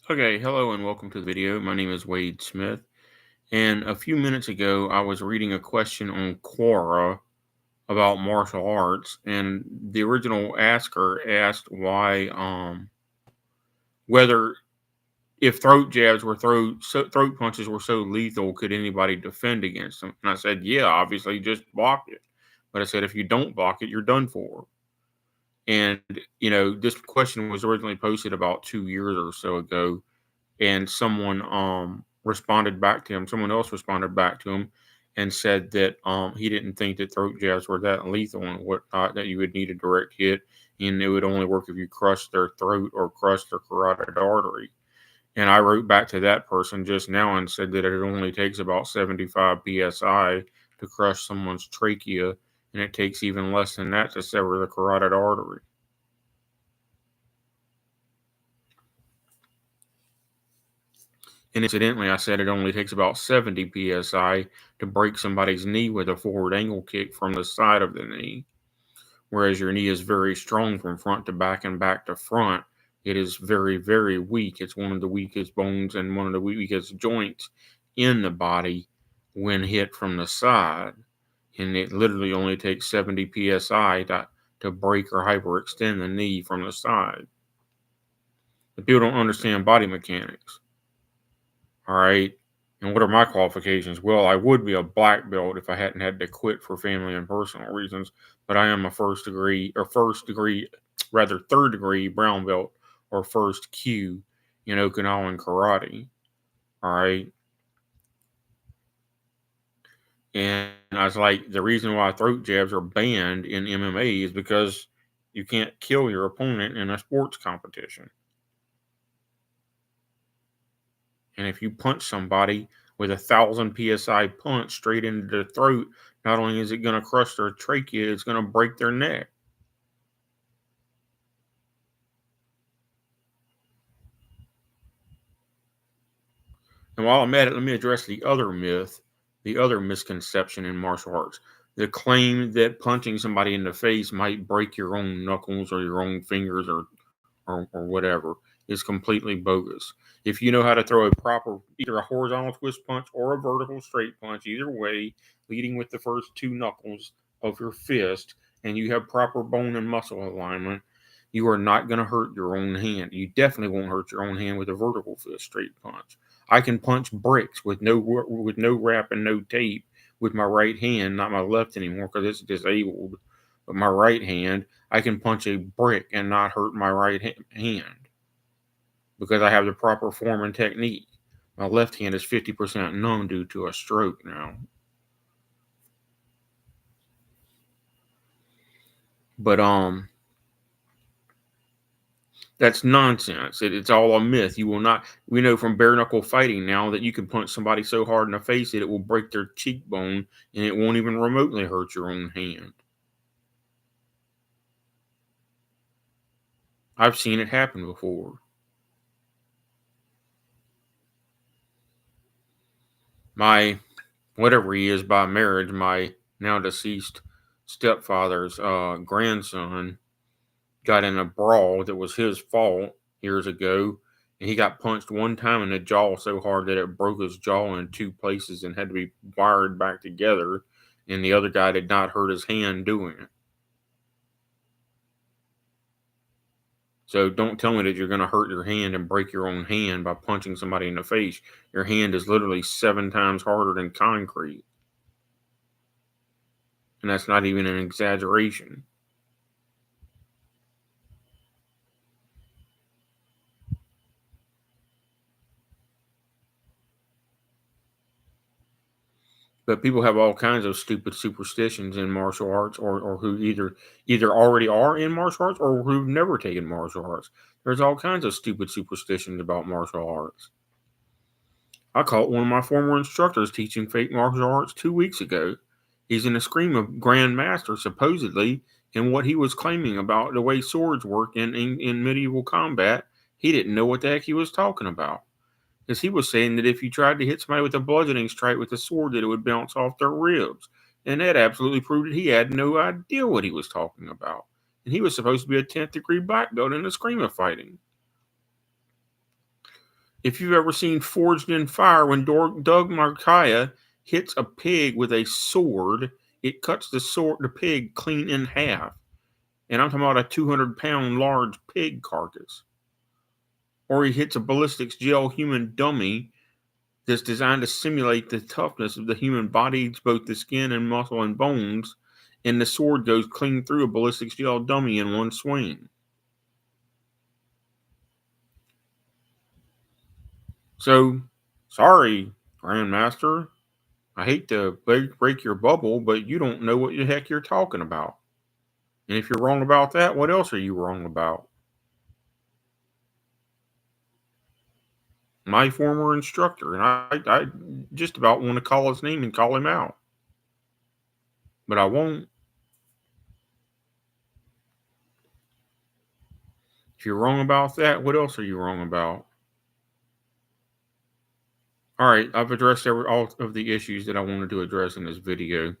Okay, hello and welcome to the video. My name is Wade Smith, and a few minutes ago I was reading a question on Quora about martial arts, and the original asker asked why whether if throat jabs were throat punches were so lethal, could anybody defend against them? And I said, yeah, obviously just block it. But I said if you don't block it, you're done for. And this question was originally posted about 2 years or so ago, and someone else responded back to him and said that he didn't think that throat jabs were that lethal and whatnot, that you would need a direct hit and it would only work if you crushed their throat or crushed their carotid artery. And I wrote back to that person just now and said that it only takes about 75 psi to crush someone's trachea, and it takes even less than that to sever the carotid artery. And incidentally, I said it only takes about 70 psi to break somebody's knee with a forward angle kick from the side of the knee. Whereas your knee is very strong from front to back and back to front, it is very, very weak. It's one of the weakest bones and one of the weakest joints in the body when hit from the side. And it literally only takes 70 psi to break or hyperextend the knee from the side. But people don't understand body mechanics. All right. And what are my qualifications? Well, I would be a black belt if I hadn't had to quit for family and personal reasons, but I am a third degree brown belt or first Q in Okinawan karate. All right. And I was like, the reason why throat jabs are banned in MMA is because you can't kill your opponent in a sports competition. And if you punch somebody with 1,000 psi punch straight into the throat, not only is it going to crush their trachea, it's going to break their neck. And while I'm at it, let me address the other myth, the other misconception in martial arts. The claim that punching somebody in the face might break your own knuckles or your own fingers or whatever is completely bogus. If you know how to throw a proper, either a horizontal twist punch or a vertical straight punch, either way, leading with the first two knuckles of your fist, and you have proper bone and muscle alignment, you are not going to hurt your own hand. You definitely won't hurt your own hand with a vertical fist straight punch. I can punch bricks with no wrap and no tape with my right hand, not my left anymore because it's disabled. But my right hand, I can punch a brick and not hurt my right hand because I have the proper form and technique. My left hand is 50% numb due to a stroke now. But that's nonsense. It's all a myth. You will not. We know from bare knuckle fighting now that you can punch somebody so hard in the face that it will break their cheekbone and it won't even remotely hurt your own hand. I've seen it happen before. My, whatever he is by marriage, my now deceased stepfather's grandson got in a brawl that was his fault years ago, and he got punched one time in the jaw so hard that it broke his jaw in two places and had to be wired back together, and the other guy did not hurt his hand doing it. So don't tell me that you're going to hurt your hand and break your own hand by punching somebody in the face. Your hand is literally 7 times harder than concrete. And that's not even an exaggeration. But people have all kinds of stupid superstitions in martial arts, or who either already are in martial arts or who've never taken martial arts. There's all kinds of stupid superstitions about martial arts. I caught one of my former instructors teaching fake martial arts 2 weeks ago. He's in a scream of Grand Master, supposedly, and what he was claiming about the way swords work in medieval combat, he didn't know what the heck he was talking about. Because he was saying that if you tried to hit somebody with a bludgeoning strike with a sword, that it would bounce off their ribs. And that absolutely proved that he had no idea what he was talking about. And he was supposed to be a 10th degree black belt in the scream of fighting. If you've ever seen Forged in Fire, when Doug Markaya hits a pig with a sword, it cuts the pig clean in half. And I'm talking about a 200-pound large pig carcass. Or he hits a ballistics gel human dummy that's designed to simulate the toughness of the human body, both the skin and muscle and bones, and the sword goes clean through a ballistics gel dummy in one swing. So, sorry, Grandmaster. I hate to break your bubble, but you don't know what the heck you're talking about. And if you're wrong about that, what else are you wrong about? My former instructor, and I just about want to call his name and call him out. But I won't. If you're wrong about that, what else are you wrong about? All right, I've addressed all of the issues that I wanted to address in this video.